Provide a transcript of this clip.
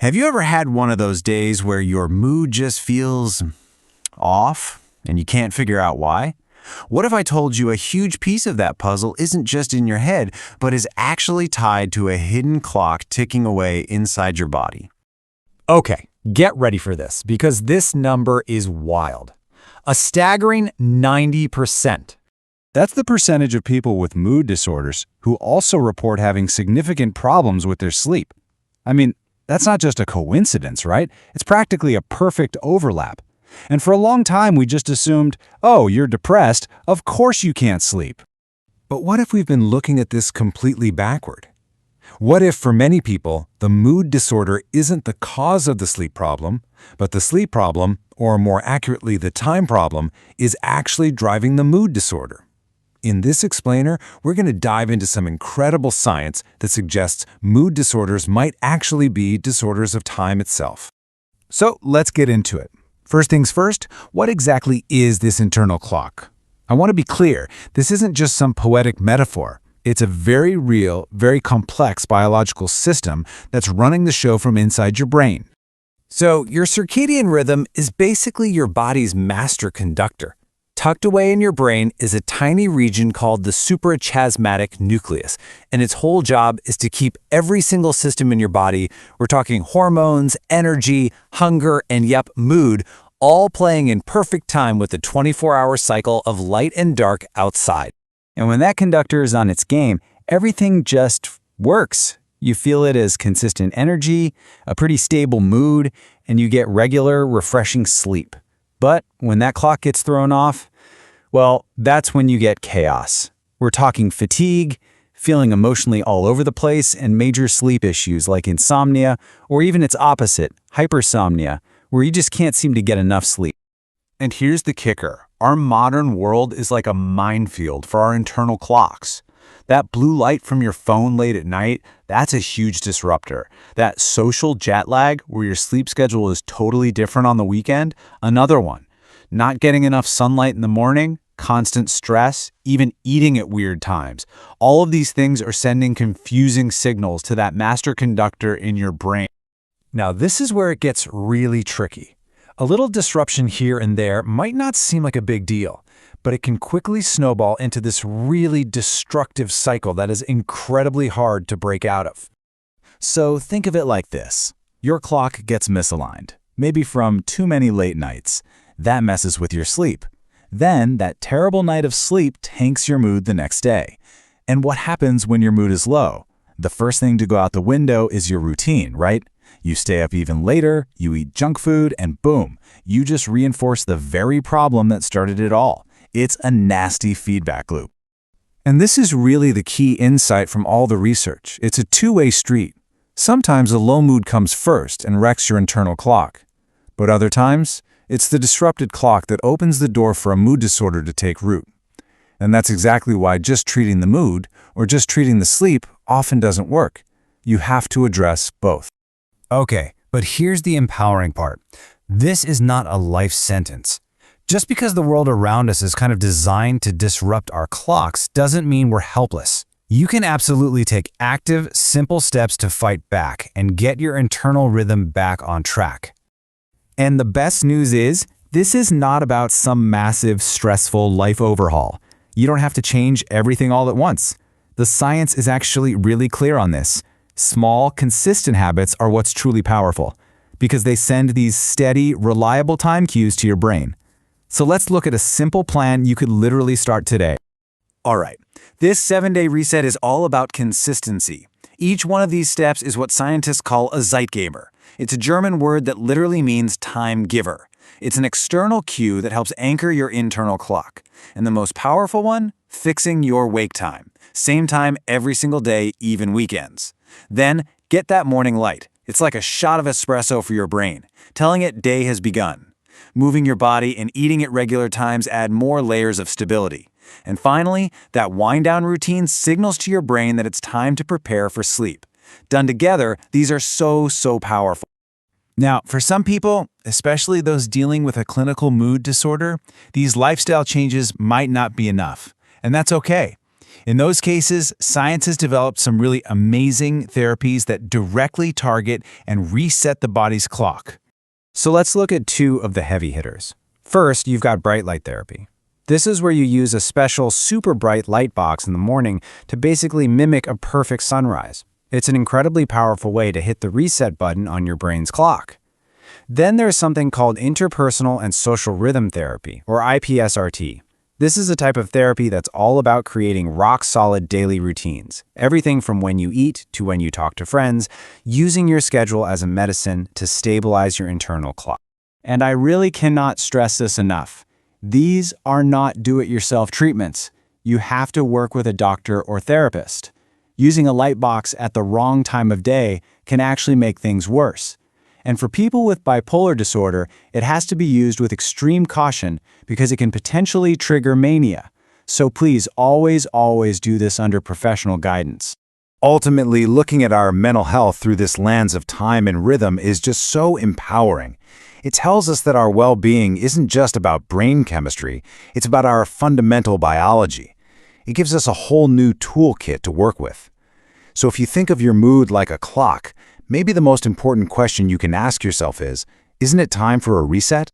Have you ever had one of those days where your mood just feels off and you can't figure out why? What if I told you a huge piece of that puzzle isn't just in your head, but is actually tied to a hidden clock ticking away inside your body? Okay, get ready for this, because this number is wild. A staggering 90%. That's the percentage of people with mood disorders who also report having significant problems with their sleep. I mean, that's not just a coincidence, right? It's practically a perfect overlap. And for a long time, we just assumed, oh, you're depressed, of course you can't sleep. But what if we've been looking at this completely backward? What if, for many people, the mood disorder isn't the cause of the sleep problem, but the sleep problem, or more accurately, the time problem, is actually driving the mood disorder? In this explainer, we're going to dive into some incredible science that suggests mood disorders might actually be disorders of time itself. So let's get into it. First things first, what exactly is this internal clock? I want to be clear, this isn't just some poetic metaphor. It's a very real, very complex biological system that's running the show from inside your brain. So your circadian rhythm is basically your body's master conductor. Tucked away in your brain is a tiny region called the suprachiasmatic nucleus, and its whole job is to keep every single system in your body, we're talking hormones, energy, hunger, and mood, all playing in perfect time with the 24-hour cycle of light and dark outside. And when that conductor is on its game, everything just works. You feel it as consistent energy, a pretty stable mood, and you get regular, refreshing sleep. But when that clock gets thrown off, well, that's when you get chaos. We're talking fatigue, feeling emotionally all over the place, and major sleep issues like insomnia, or even its opposite, hypersomnia, where you just can't seem to get enough sleep. And here's the kicker. Our modern world is like a minefield for our internal clocks. That blue light from your phone late at night, that's a huge disruptor. That social jet lag, where your sleep schedule is totally different on the weekend, another one. Not getting enough sunlight in the morning, constant stress, even eating at weird times. All of these things are sending confusing signals to that master conductor in your brain. Now, this is where it gets really tricky. A little disruption here and there might not seem like a big deal, but it can quickly snowball into this really destructive cycle that is incredibly hard to break out of. So think of it like this. Your clock gets misaligned, maybe from too many late nights. That messes with your sleep. Then that terrible night of sleep tanks your mood the next day. And what happens when your mood is low? The first thing to go out the window is your routine, right? You stay up even later, you eat junk food, and boom, you just reinforce the very problem that started it all. It's a nasty feedback loop. And this is really the key insight from all the research. It's a two-way street. Sometimes a low mood comes first and wrecks your internal clock. But other times, it's the disrupted clock that opens the door for a mood disorder to take root. And that's exactly why just treating the mood or just treating the sleep often doesn't work. You have to address both. Okay, but here's the empowering part. This is not a life sentence. Just because the world around us is kind of designed to disrupt our clocks doesn't mean we're helpless. You can absolutely take active, simple steps to fight back and get your internal rhythm back on track. And the best news is, this is not about some massive, stressful life overhaul. You don't have to change everything all at once. The science is actually really clear on this. Small, consistent habits are what's truly powerful, because they send these steady, reliable time cues to your brain. So let's look at a simple plan you could literally start today. All right, this 7-day reset is all about consistency. Each one of these steps is what scientists call a Zeitgeber. It's a German word that literally means time giver. It's an external cue that helps anchor your internal clock. And the most powerful one? Fixing your wake time. Same time every single day, even weekends. Then, get that morning light. It's like a shot of espresso for your brain, telling it day has begun. Moving your body and eating at regular times add more layers of stability. And finally, that wind-down routine signals to your brain that it's time to prepare for sleep. Done together, these are so powerful. Now, for some people, especially those dealing with a clinical mood disorder, these lifestyle changes might not be enough. And that's okay. In those cases, science has developed some really amazing therapies that directly target and reset the body's clock. So let's look at two of the heavy hitters. First, you've got bright light therapy. This is where you use a special super bright light box in the morning to basically mimic a perfect sunrise. It's an incredibly powerful way to hit the reset button on your brain's clock. Then there's something called interpersonal and social rhythm therapy, or IPSRT. This is a type of therapy that's all about creating rock-solid daily routines, everything from when you eat to when you talk to friends, using your schedule as a medicine to stabilize your internal clock. And I really cannot stress this enough. These are not do-it-yourself treatments. You have to work with a doctor or therapist. Using a light box at the wrong time of day can actually make things worse. And for people with bipolar disorder, it has to be used with extreme caution because it can potentially trigger mania. So please always do this under professional guidance. Ultimately, looking at our mental health through this lens of time and rhythm is just so empowering. It tells us that our well-being isn't just about brain chemistry, it's about our fundamental biology. It gives us a whole new toolkit to work with. So if you think of your mood like a clock, maybe the most important question you can ask yourself is, isn't it time for a reset?